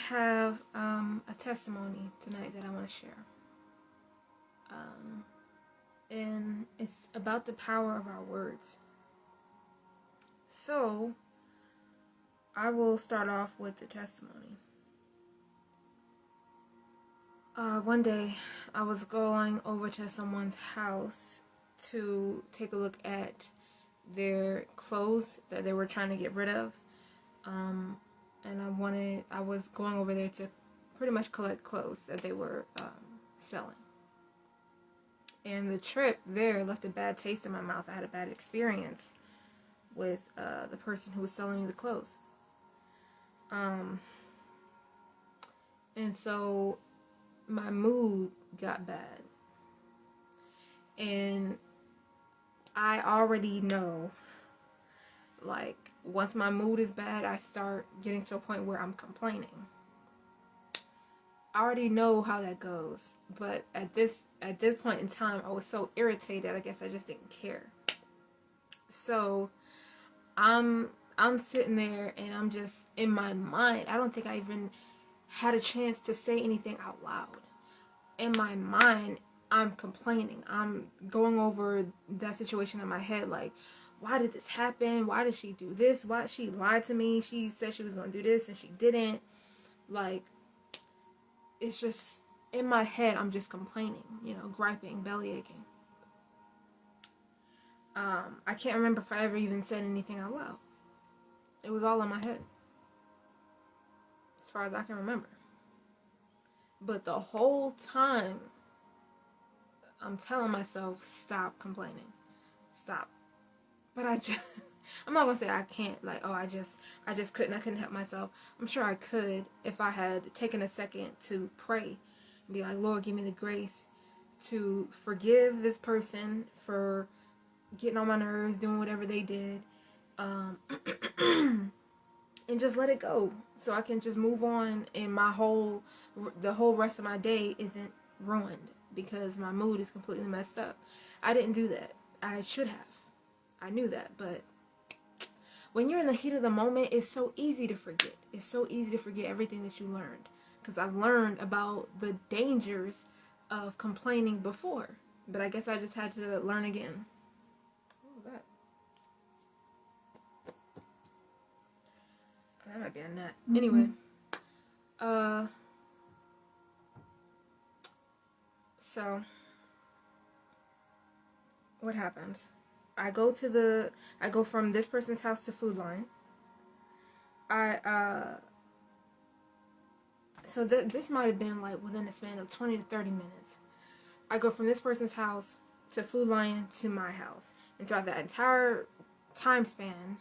have a testimony tonight that I want to share. And it's about the power of our words. So, I will start off with the testimony. One day, I was going over to someone's house to take a look at their clothes that they were trying to get rid of. And I was going over there to pretty much collect clothes that they were selling. And the trip there left a bad taste in my mouth. I had a bad experience with the person who was selling me the clothes. And so my mood got bad. And I already know, like, once my mood is bad, I start getting to a point where I'm complaining. I already know how that goes, but at this point in time, I was so irritated, I guess I just didn't care. So I'm sitting there and I'm just in my mind. I don't think I even had a chance to say anything out loud. In my mind, I'm complaining. I'm going over that situation in my head, like, why did this happen? Why did she do this? Why she lied to me? She said she was going to do this and she didn't. Like, it's just in my head, I'm just complaining, griping, belly aching. I can't remember if I ever even said anything out loud. It was all in my head, as far as I can remember. But the whole time, I'm telling myself, stop complaining. Stop. But I'm not gonna say I can't, like, oh, I just couldn't help myself. I'm sure I could if I had taken a second to pray and be like, Lord, give me the grace to forgive this person for getting on my nerves, doing whatever they did, and just let it go so I can just move on and the whole rest of my day isn't ruined because my mood is completely messed up. I didn't do that. I should have. I knew that, but when you're in the heat of the moment, it's so easy to forget. It's so easy to forget everything that you learned. Because I've learned about the dangers of complaining before. But I guess I just had to learn again. What was that? That might be a net. Anyway. So, what happened? I go from this person's house to Food Lion. So this might have been like within a span of 20 to 30 minutes. I go from this person's house to Food Lion to my house. And throughout that entire time span...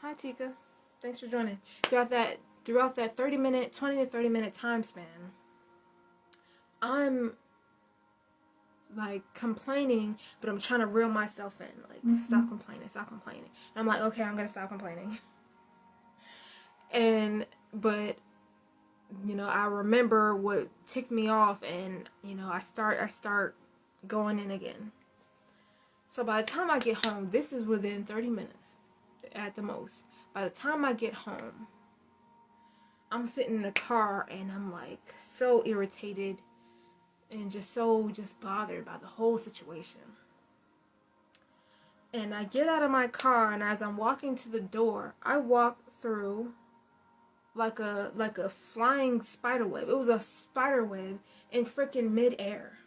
Hi, Tika. Thanks for joining. Throughout that 20 to 30 minute time span, I'm like complaining, but I'm trying to reel myself in, like, stop complaining. And I'm like, okay, I'm gonna stop complaining. But I remember what ticked me off, and I start going in again. So by the time I get home, this is within 30 minutes at the most. By the time I get home, I'm sitting in the car and I'm like so irritated and just bothered by the whole situation. And I get out of my car, and as I'm walking to the door, I walk through like a flying spider web. It was a spider web in freaking midair.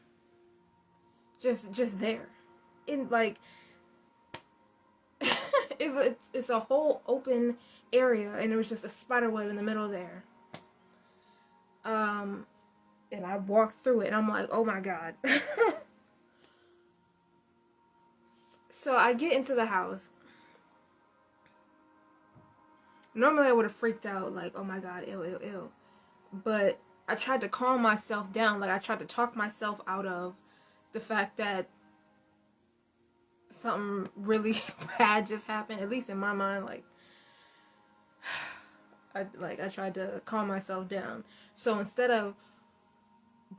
Just there. In like it's a whole open area, and it was just a spider web in the middle there. And I walked through it, and I'm like, oh my God. So I get into the house. Normally I would have freaked out, like, oh my God, ew. But I tried to calm myself down. Like, I tried to talk myself out of the fact that something really bad just happened. At least in my mind, I tried to calm myself down. So instead of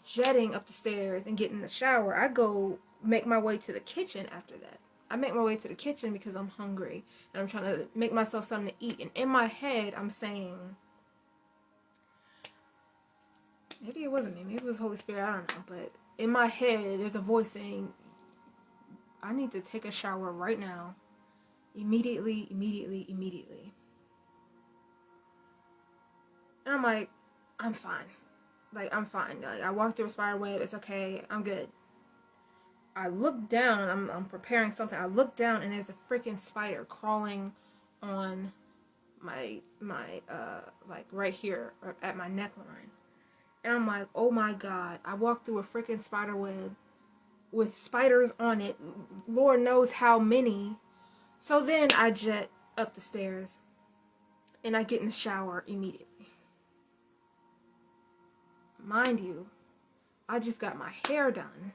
jetting up the stairs and getting in the shower, I go make my way to the kitchen after that. I make my way to the kitchen because I'm hungry and I'm trying to make myself something to eat. And in my head, I'm saying, maybe it wasn't me, maybe it was Holy Spirit, I don't know. But in my head, there's a voice saying, I need to take a shower right now. Immediately, immediately, immediately. And I'm like, I'm fine. Like, I'm fine. Like, I walked through a spider web. It's okay. I'm good. I look down. I'm preparing something. I look down and there's a freaking spider crawling on my like right here at my neckline. And I'm like, oh my God. I walked through a freaking spider web with spiders on it. Lord knows how many. So then I jet up the stairs and I get in the shower immediately. Mind you, I just got my hair done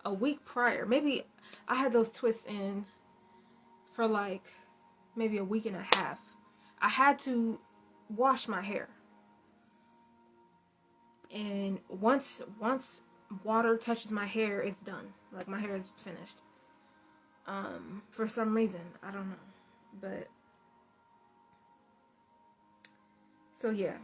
a week prior. Maybe I had those twists in for like maybe a week and a half. I had to wash my hair. And once water touches my hair, it's done. Like, my hair is finished. For some reason, I don't know. But so yeah.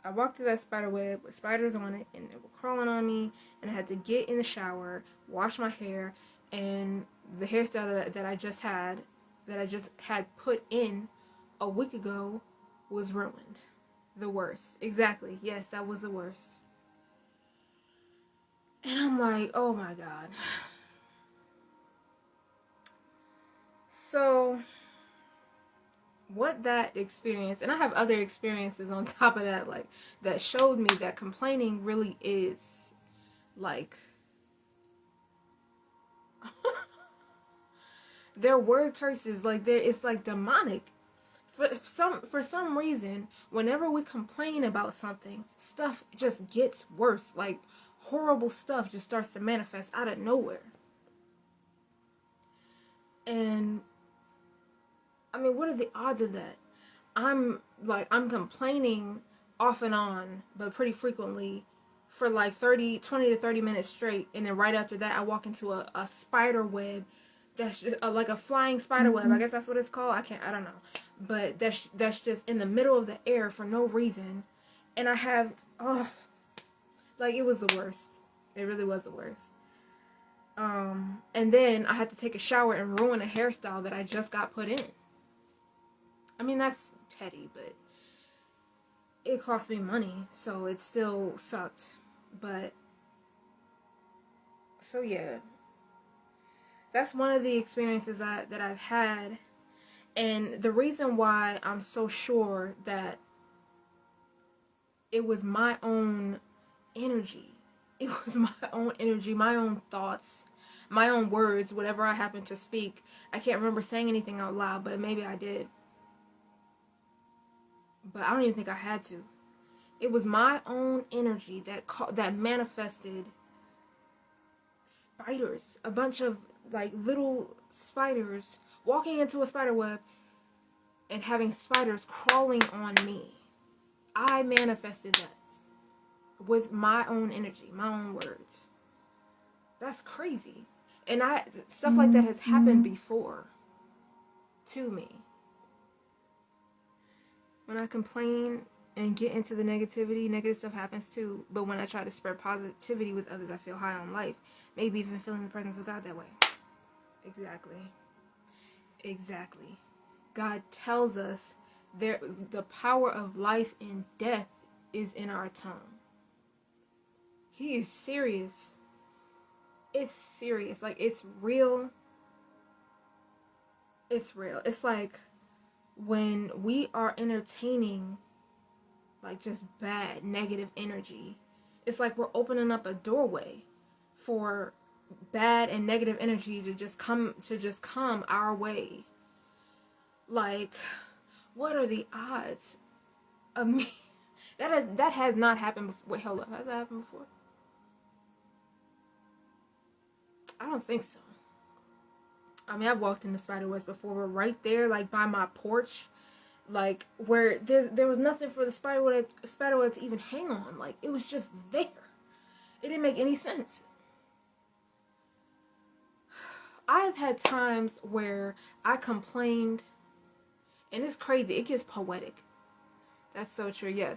I walked through that spider web with spiders on it, and they were crawling on me, and I had to get in the shower, wash my hair, and the hairstyle that I just had put in a week ago was ruined. The worst. Exactly. Yes, that was the worst. And I'm like, oh my God. So what that experience, and I have other experiences on top of that, like, that showed me that complaining really is like their word curses, like, it's like demonic. For some reason, whenever we complain about something, stuff just gets worse. Like, horrible stuff just starts to manifest out of nowhere. And I mean, what are the odds of that? I'm complaining off and on, but pretty frequently, for like 20 to 30 minutes straight. And then right after that, I walk into a spider web that's just like a flying spider web. I guess that's what it's called. I don't know. But that's just in the middle of the air for no reason. And I have, like, it was the worst. It really was the worst. And then I had to take a shower and ruin a hairstyle that I just got put in. I mean, that's petty, but it cost me money, so it still sucked. But, so yeah. That's one of the experiences that I've had. And the reason why I'm so sure that it was my own energy. It was my own energy, my own thoughts, my own words, whatever I happened to speak. I can't remember saying anything out loud, but maybe I did. But I don't even think I had to. It was my own energy that manifested spiders. A bunch of, like, little spiders walking into a spider web and having spiders crawling on me. I manifested that with my own energy, my own words. That's crazy. And stuff like that has happened before to me. When I complain and get into the negative stuff happens too. But when I try to spread positivity with others, I feel high on life. Maybe even feeling the presence of God that way. Exactly. God tells us the power of life and death is in our tongue. He is serious. It's serious. Like, it's real. It's real. It's like when we are entertaining, like, just bad, negative energy, it's like we're opening up a doorway for bad and negative energy to just come our way. Like, what are the odds of me? That has not happened before. Wait, hold up. Has that happened before? I don't think so. I mean, I've walked into spider webs before, but right there, like, by my porch, like, where there was nothing for the spider web to even hang on. Like, it was just there. It didn't make any sense. I've had times where I complained, and it's crazy. It gets poetic. That's so true. Yes,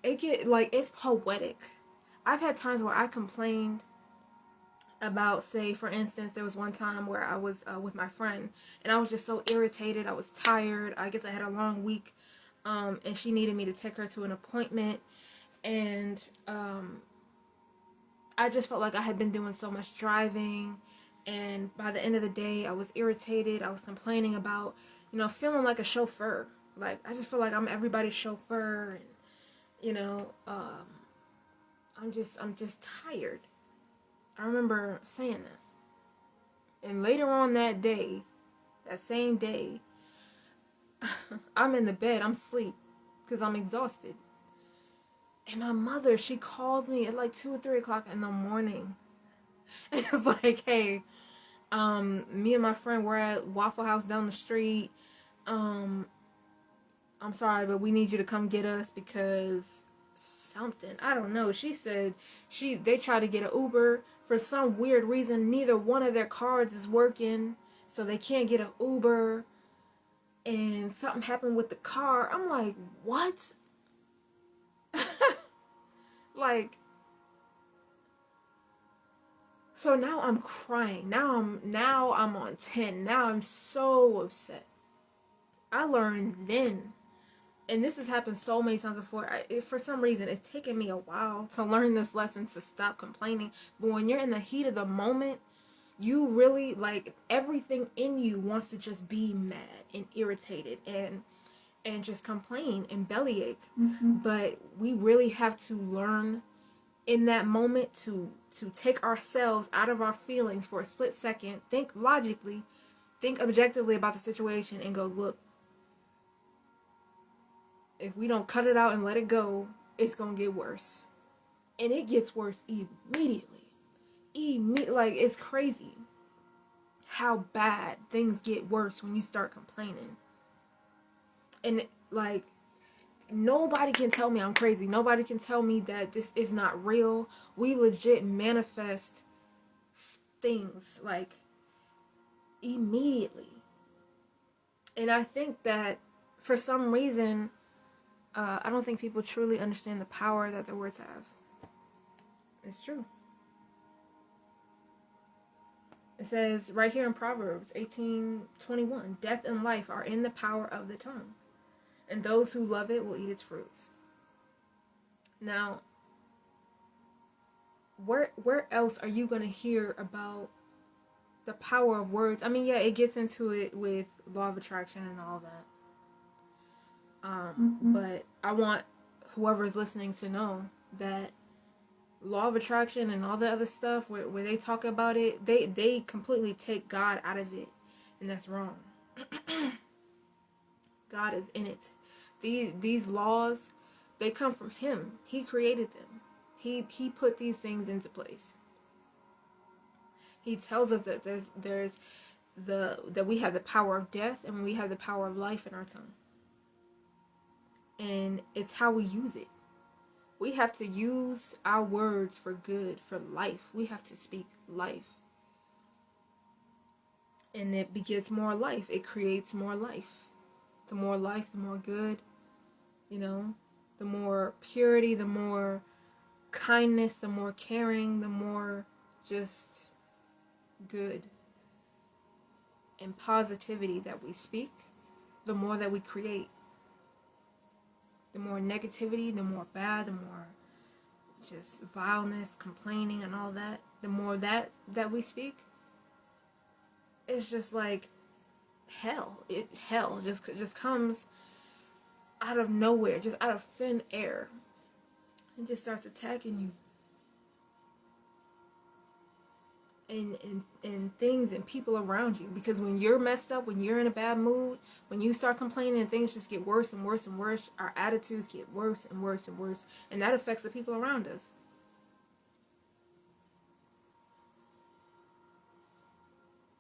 it's poetic. I've had times where I complained about, say, for instance, there was one time where I was with my friend, and I was just so irritated. I was tired. I guess I had a long week, and she needed me to take her to an appointment, and I just felt like I had been doing so much driving, and by the end of the day, I was irritated. I was complaining about, feeling like a chauffeur. Like, I just feel like I'm everybody's chauffeur, and I'm just tired. I remember saying that. And later on that day, that same day, I'm in the bed, I'm asleep, because I'm exhausted. And my mother, she calls me at like 2 or 3 o'clock in the morning. And it's like, hey, me and my friend, we're at Waffle House down the street. I'm sorry, but we need you to come get us because something. I don't know. She said they tried to get an Uber. For some weird reason, neither one of their cards is working, so they can't get an Uber. And something happened with the car. I'm like, what? Like, so now I'm crying. Now I'm on 10. Now I'm so upset. I learned then, and this has happened so many times before. For some reason, it's taken me a while to learn this lesson, to stop complaining. But when you're in the heat of the moment, you really, like, everything in you wants to just be mad and irritated and just complain and bellyache. Mm-hmm. But we really have to learn in that moment to take ourselves out of our feelings for a split second, think logically, think objectively about the situation, and go, look, if we don't cut it out and let it go, it's gonna get worse. And it gets worse immediately. Like, it's crazy how bad things get worse when you start complaining. And, like, nobody can tell me I'm crazy. Nobody can tell me that this is not real. We legit manifest things, like, immediately. And I think that for some reason, I don't think people truly understand the power that their words have. It's true. It says right here in Proverbs 18:21, death and life are in the power of the tongue, and those who love it will eat its fruits. Now, where else are you going to hear about the power of words? I mean, yeah, it gets into it with law of attraction and all that. But I want whoever's listening to know that law of attraction and all the other stuff where they talk about it, they completely take God out of it, and that's wrong. God is in it. These laws, they come from Him. He created them. He put these things into place. He tells us that that we have the power of death and we have the power of life in our tongue. And it's how we use it. We have to use our words for good, for life. We have to speak life. And it begets more life. It creates more life. The more life, the more good. The more purity, the more kindness, the more caring, the more just good and positivity that we speak, the more that we create. The more negativity, the more bad, the more just vileness, complaining, and all that, the more that we speak, it's just like hell. Hell just comes out of nowhere, just out of thin air. It just starts attacking you. And things and people around you. Because when you're messed up, when you're in a bad mood, when you start complaining and things just get worse and worse and worse, our attitudes get worse and worse and worse. And that affects the people around us.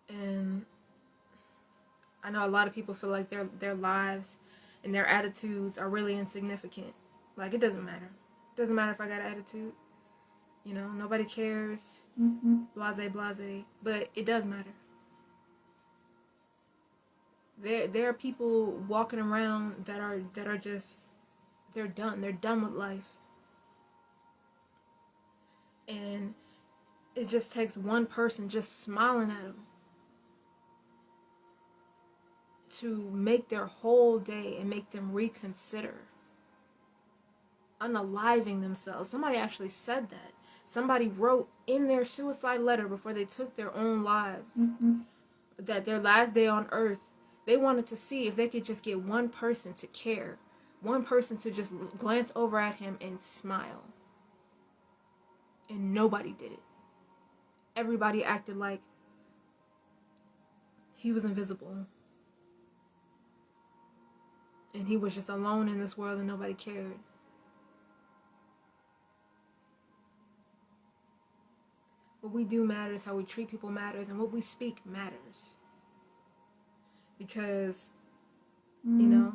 And I know a lot of people feel like their lives and their attitudes are really insignificant. Like, it doesn't matter. It doesn't matter if I got an attitude. You know, nobody cares. Blase, blase. But it does matter. There are people walking around that are just, they're done. They're done with life. And it just takes one person just smiling at them to make their whole day and make them reconsider unaliving themselves. Somebody actually said that. Somebody wrote in their suicide letter before they took their own lives that their last day on earth, they wanted to see if they could just get one person to care, one person to just glance over at him and smile. And nobody did it. Everybody acted like he was invisible. And he was just alone in this world and nobody cared. What we do matters, how we treat people matters, and what we speak matters. Because, you know,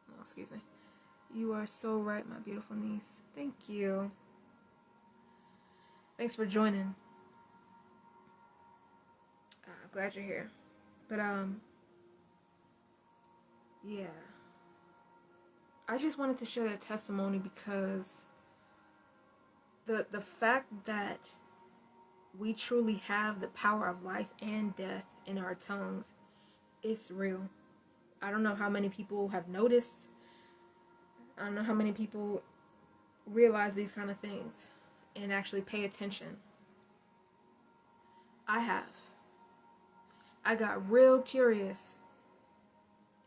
oh, excuse me. You are so right, my beautiful niece. Thank you. Thanks for joining. Glad you're here. But, yeah. I just wanted to share that testimony because the fact that we truly have the power of life and death in our tongues, it's real. I don't know how many people have noticed. I don't know how many people realize these kind of things and actually pay attention. I have. I got real curious,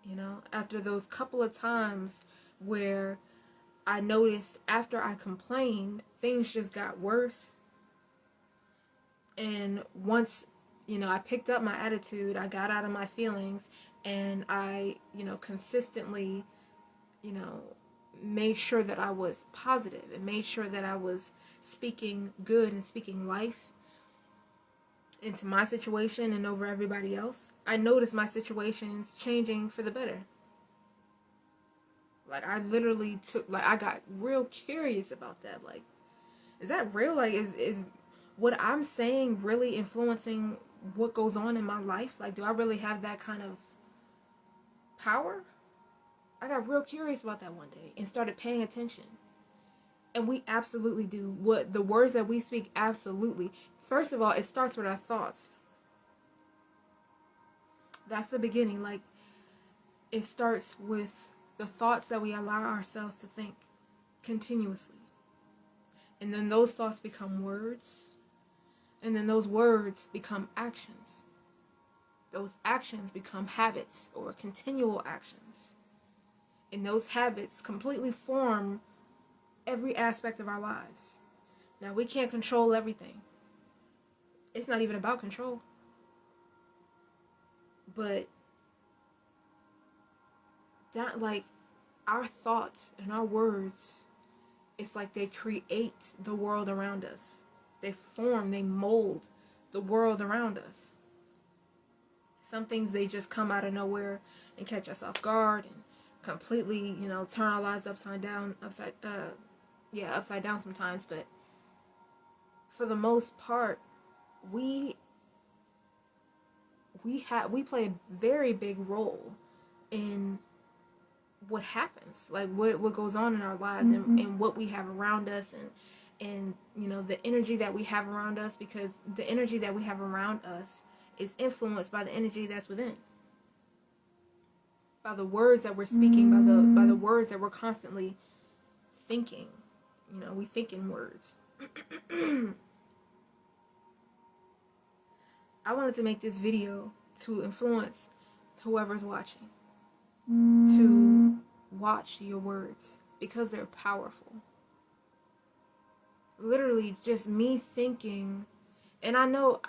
you know, after those couple of times where I noticed after I complained, things just got worse. And once, you know, I picked up my attitude, I got out of my feelings, and I, you know, consistently, you know, made sure that I was positive and made sure that I was speaking good and speaking life into my situation and over everybody else. I noticed my situations changing for the better. Like, I literally I got real curious about that. Like, is that real? Like, is what I'm saying really influencing what goes on in my life? Like, do I really have that kind of power? I got real curious about that one day and started paying attention. And we absolutely do. What the words that we speak, absolutely. First of all, it starts with our thoughts. That's the beginning. Like, it starts with the thoughts that we allow ourselves to think continuously. And then those thoughts become words. And then those words become actions. Those actions become habits or continual actions. And those habits completely form every aspect of our lives. Now, we can't control everything. It's not even about control. But that, like, our thoughts and our words, it's like they create the world around us. They form, they mold the world around us. Some things, they just come out of nowhere and catch us off guard and completely, you know, turn our lives upside down sometimes. But for the most part, we play a very big role in what happens, like what goes on in our lives, and what we have around us, and you know, the energy that we have around us, because the energy that we have around us is influenced by the energy that's within, by the words that we're speaking, by the words that we're constantly thinking. You know, we think in words. I wanted to make this video to influence whoever's watching to watch your words, because they're powerful. Literally, just me thinking, and I know,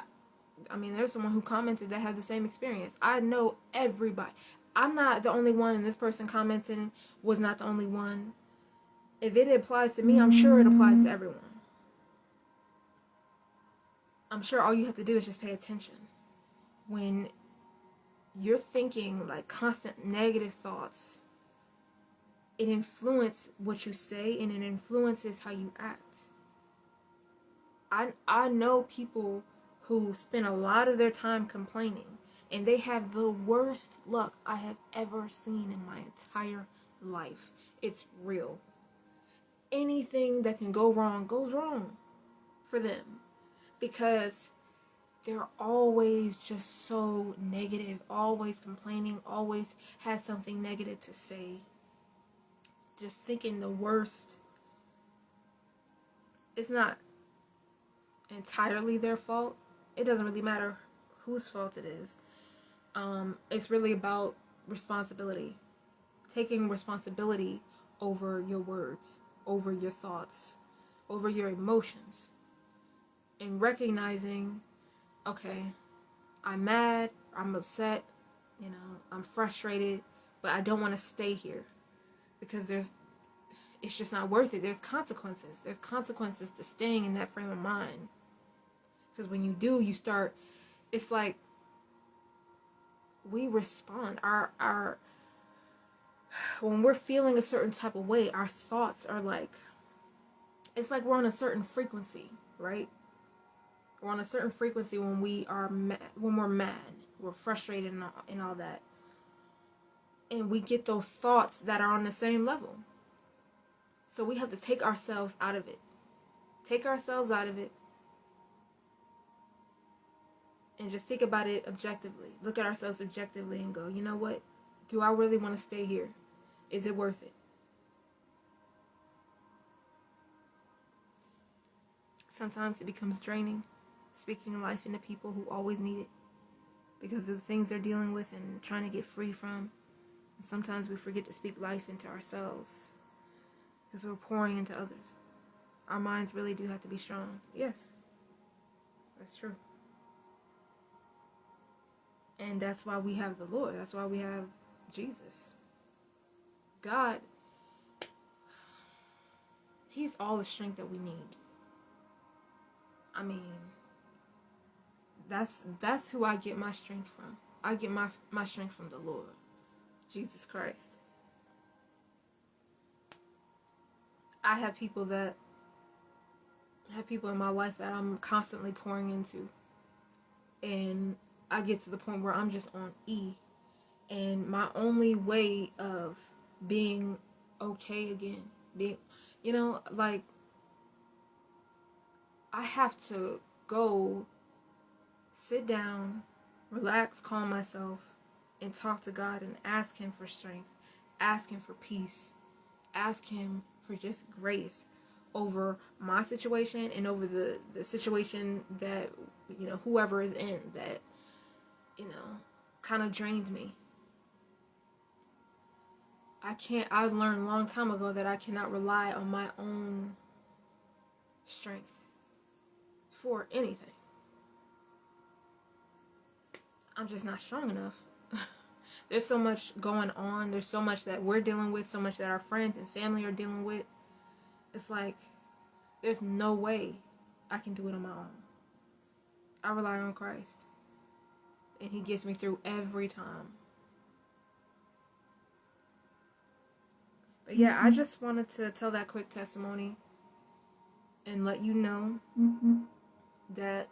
I mean, there's someone who commented that had the same experience. I know everybody. I'm not the only one, and this person commenting was not the only one. If it applies to me, I'm sure it applies to everyone. I'm sure all you have to do is just pay attention. When you're thinking like constant negative thoughts, it influences what you say, and it influences how you act. I know people who spend a lot of their time complaining, and they have the worst luck I have ever seen in my entire life. It's real. Anything that can go wrong goes wrong for them, because they're always just so negative, always complaining, always has something negative to say, just thinking the worst. It's not entirely their fault. It doesn't really matter whose fault it is. It's really about responsibility. Taking responsibility over your words, over your thoughts, over your emotions. And recognizing, okay, I'm mad, I'm upset, I'm frustrated, but I don't want to stay here. Because it's just not worth it. There's consequences. There's consequences to staying in that frame of mind. Because when you do, it's like we respond. When we're feeling a certain type of way, our thoughts are like, it's like we're on a certain frequency, right? We're on a certain frequency when we're mad, we're frustrated and all that. And we get those thoughts that are on the same level. So we have to take ourselves out of it. Take ourselves out of it. And just think about it objectively. Look at ourselves objectively and go, you know what? Do I really want to stay here? Is it worth it? Sometimes it becomes draining, speaking life into people who always need it because of the things they're dealing with and trying to get free from. And sometimes we forget to speak life into ourselves because we're pouring into others. Our minds really do have to be strong. Yes, that's true. And that's why we have the Lord. That's why we have Jesus. God, He's all the strength that we need. I mean, that's who I get my strength from. I get my strength from the Lord, Jesus Christ. I have people in my life that I'm constantly pouring into. And I get to the point where I'm just on E. And my only way of being okay again, I have to go sit down, relax, calm myself, and talk to God and ask Him for strength, ask Him for peace, ask Him for just grace over my situation and over the situation that, whoever is in that, kind of drains me. I learned a long time ago that I cannot rely on my own strength for anything. I'm just not strong enough. There's so much going on. There's so much that we're dealing with, so much that our friends and family are dealing with. It's like, there's no way I can do it on my own. I rely on Christ. And He gets me through every time. But yeah, I just wanted to tell that quick testimony and let you know that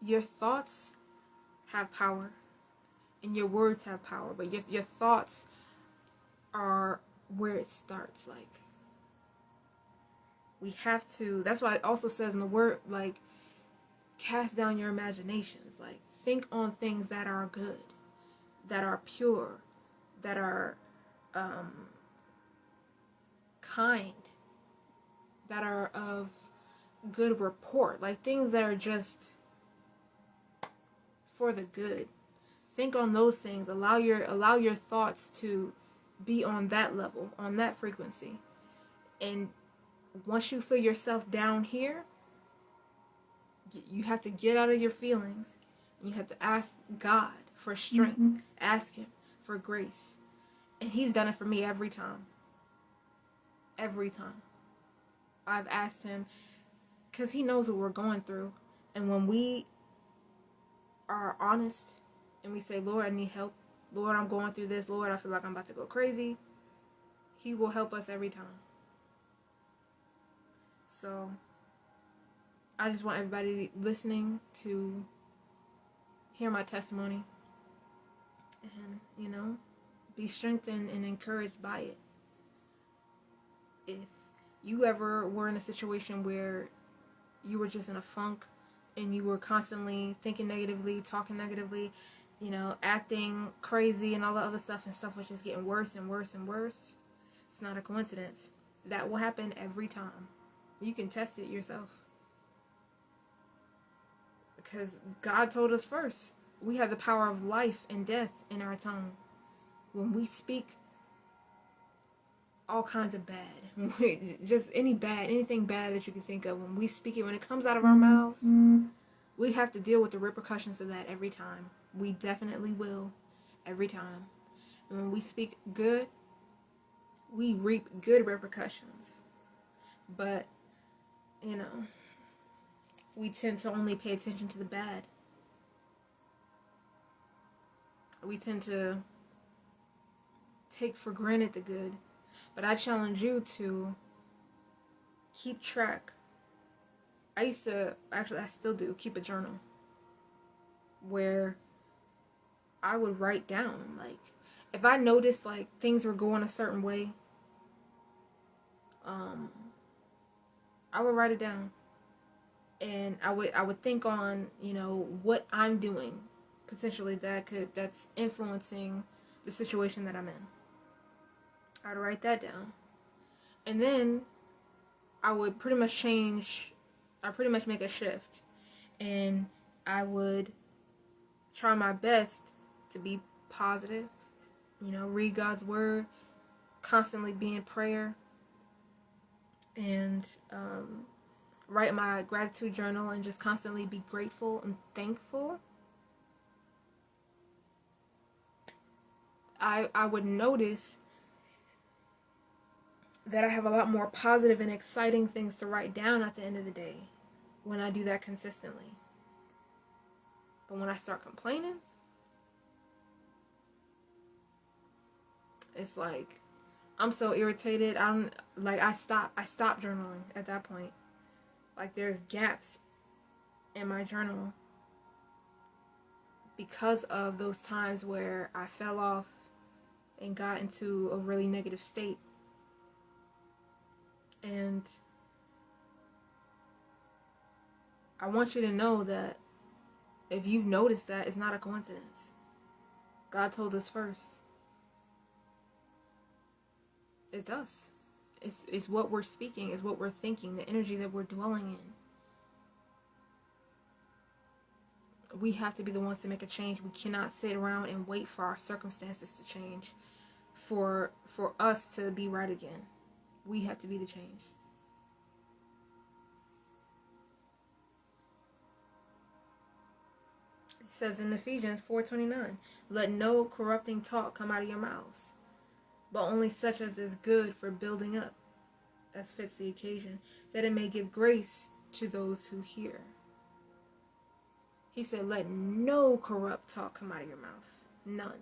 your thoughts have power and your words have power, but your thoughts are where it starts. Like, we have to, that's why it also says in the word, like, cast down your imaginations. Like, think on things that are good, that are pure, that are kind, that are of good report. Like, things that are just for the good. Think on those things. Allow your thoughts to be on that level, on that frequency. And once you feel yourself down here, you have to get out of your feelings. You have to ask God for strength. Ask Him for grace. And He's done it for me every time. Every time. I've asked Him, because He knows what we're going through. And when we are honest and we say, Lord, I need help, Lord, I'm going through this. Lord, I feel like I'm about to go crazy. He will help us every time. So I just want everybody listening to hear my testimony and, you know, be strengthened and encouraged by it. If you ever were in a situation where you were just in a funk and you were constantly thinking negatively, talking negatively, you know, acting crazy and all the other stuff, and stuff was just getting worse and worse and worse, it's not a coincidence. That will happen every time. You can test it yourself. Because God told us first, we have the power of life and death in our tongue. When we speak all kinds of bad, just anything bad that you can think of, when we speak it, when it comes out of our mouths, we have to deal with the repercussions of that every time. We definitely will, every time. And when we speak good, we reap good repercussions. But, you know, we tend to only pay attention to the bad. We tend to take for granted the good. But I challenge you to keep track. I still do, keep a journal where I would write down, like, if I noticed, like, things were going a certain way, I would write it down. And I would think on, you know, what I'm doing potentially that's influencing the situation that I'm in. I'd write that down. And then I would pretty much make a shift. And I would try my best to be positive, you know, read God's word, constantly be in prayer, and write my gratitude journal and just constantly be grateful and thankful. I would notice that I have a lot more positive and exciting things to write down at the end of the day when I do that consistently. But when I start complaining, it's like I'm so irritated. I stop journaling at that point. Like, there's gaps in my journal because of those times where I fell off and got into a really negative state. And I want you to know that if you've noticed that, it's not a coincidence. God told us first. It's us. It's what we're speaking, it's what we're thinking, the energy that we're dwelling in. We have to be the ones to make a change. We cannot sit around and wait for our circumstances to change, for us to be right again. We have to be the change. It says in Ephesians 4:29, let no corrupting talk come out of your mouths, but only such as is good for building up, as fits the occasion, that it may give grace to those who hear. He said, let no corrupt talk come out of your mouth. None.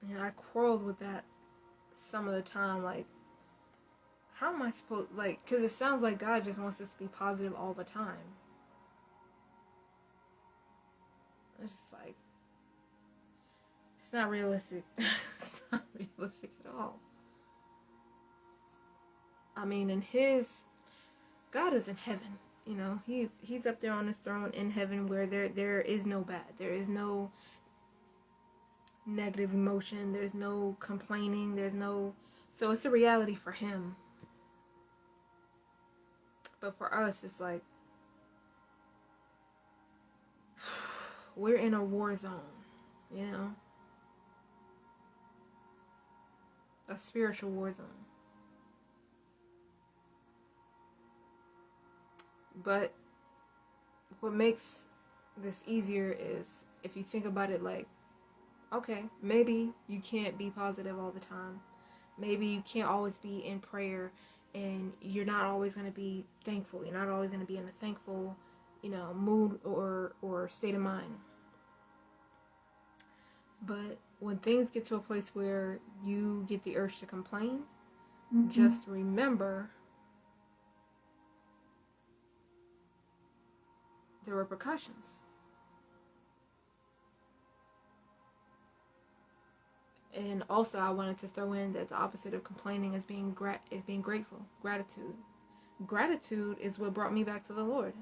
And I quarreled with that some of the time, like, how am I supposed, like, because it sounds like God just wants us to be positive all the time. It's just like, it's not realistic. It's not realistic at all. I mean, God is in heaven, you know, he's up there on his throne in heaven where there is no bad, there is no negative emotion, there's no complaining, so it's a reality for him. But for us, it's like, we're in a war zone, you know, a spiritual war zone. But what makes this easier is if you think about it like, okay, maybe you can't be positive all the time. Maybe you can't always be in prayer and you're not always going to be thankful. You're not always going to be in a thankful, mood or state of mind. But when things get to a place where you get the urge to complain, just remember the repercussions. And also, I wanted to throw in that the opposite of complaining is being grateful. Gratitude. Gratitude is what brought me back to the Lord.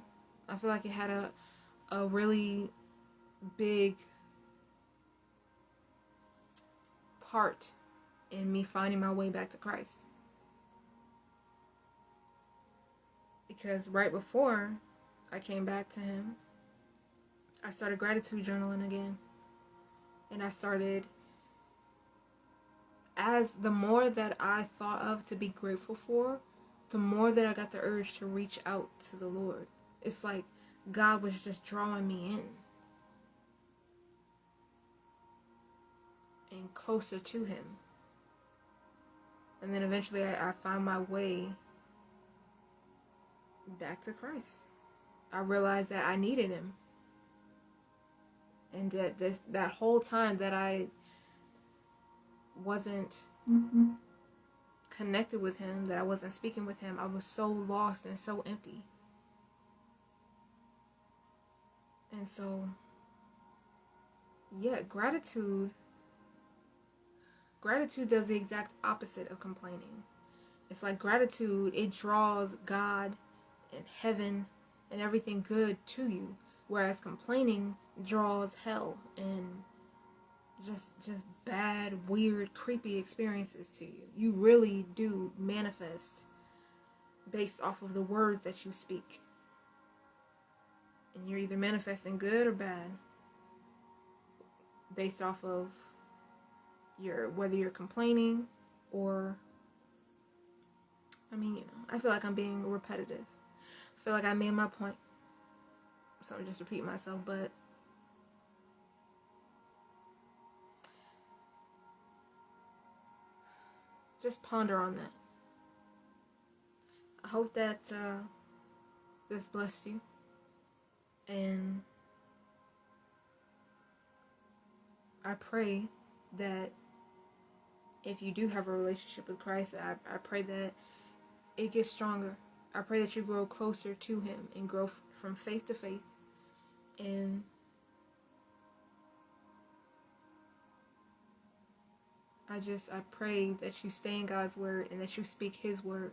I feel like it had a really big part in me finding my way back to Christ. Because right before I came back to Him, I started gratitude journaling again. And I started, as the more that I thought of to be grateful for, the more that I got the urge to reach out to the Lord. It's like God was just drawing me in and closer to Him. And then eventually I found my way back to Christ. I realized that I needed Him. And that whole time that I wasn't connected with Him, that I wasn't speaking with Him, I was so lost and so empty. And so, yeah, gratitude does the exact opposite of complaining. It's like gratitude, it draws God and heaven and everything good to you, whereas complaining draws hell and just bad, weird, creepy experiences to you. You really do manifest based off of the words that you speak. And you're either manifesting good or bad based off of whether you're complaining or, I feel like I'm being repetitive. I feel like I made my point. So I'm just repeating myself, but just ponder on that. I hope that this blessed you. And I pray that if you do have a relationship with Christ, I pray that it gets stronger. I pray that you grow closer to Him and grow from faith to faith. And I pray that you stay in God's word and that you speak His word.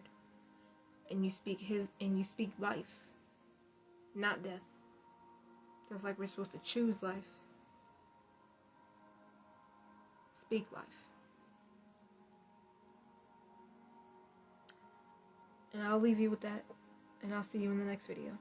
And you speak life, not death. Just like we're supposed to choose life. Speak life. And I'll leave you with that. And I'll see you in the next video.